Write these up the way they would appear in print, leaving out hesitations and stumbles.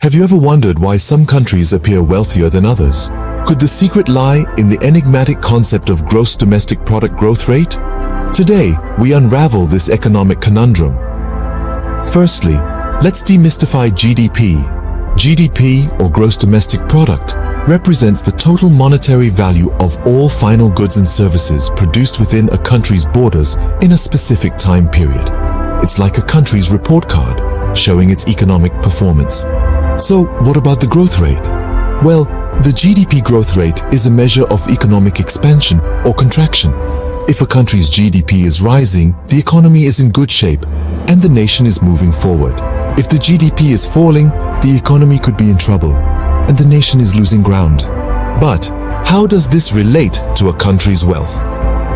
Have you ever wondered why some countries appear wealthier than others? Could the secret lie in the enigmatic concept of gross domestic product growth rate? Today, we unravel this economic conundrum. Firstly, let's demystify GDP. GDP, or gross domestic product, represents the total monetary value of all final goods and services produced within a country's borders in a specific time period. It's like a country's report card, showing its economic performance. So, what about the growth rate? Well, the GDP growth rate is a measure of economic expansion or contraction. If a country's GDP is rising, the economy is in good shape and the nation is moving forward. If the GDP is falling, the economy could be in trouble and the nation is losing ground. But how does this relate to a country's wealth?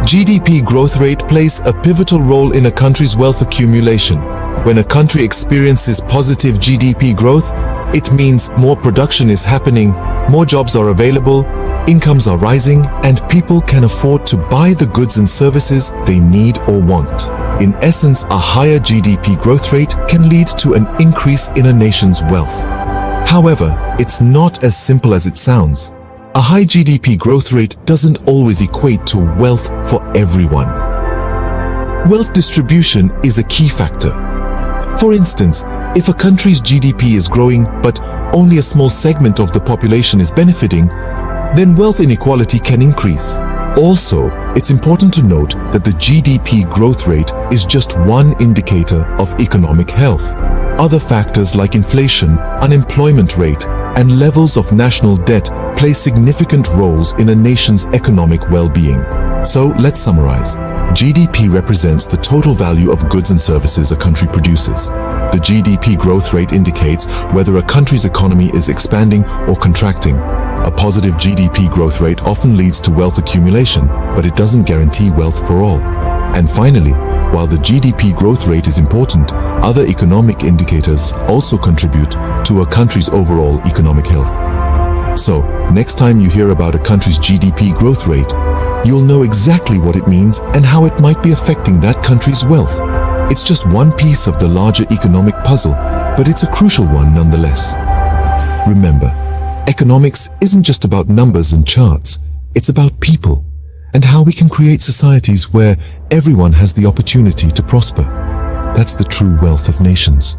GDP growth rate plays a pivotal role in a country's wealth accumulation. When a country experiences positive GDP growth, it means more production is happening, more jobs are available, incomes are rising, and people can afford to buy the goods and services they need or want. In essence, a higher GDP growth rate can lead to an increase in a nation's wealth. However, it's not as simple as it sounds. A high GDP growth rate doesn't always equate to wealth for everyone. Wealth distribution is a key factor. For instance, if a country's GDP is growing but only a small segment of the population is benefiting, then wealth inequality can increase. Also, it's important to note that the GDP growth rate is just one indicator of economic health. Other factors like inflation, unemployment rate, and levels of national debt play significant roles in a nation's economic well-being. So, let's summarize. GDP represents the total value of goods and services a country produces. The GDP growth rate indicates whether a country's economy is expanding or contracting. A positive GDP growth rate often leads to wealth accumulation, but it doesn't guarantee wealth for all. And finally, while the GDP growth rate is important, other economic indicators also contribute to a country's overall economic health. So, next time you hear about a country's GDP growth rate, you'll know exactly what it means and how it might be affecting that country's wealth. It's just one piece of the larger economic puzzle, but it's a crucial one nonetheless. Remember, economics isn't just about numbers and charts, it's about people and how we can create societies where everyone has the opportunity to prosper. That's the true wealth of nations.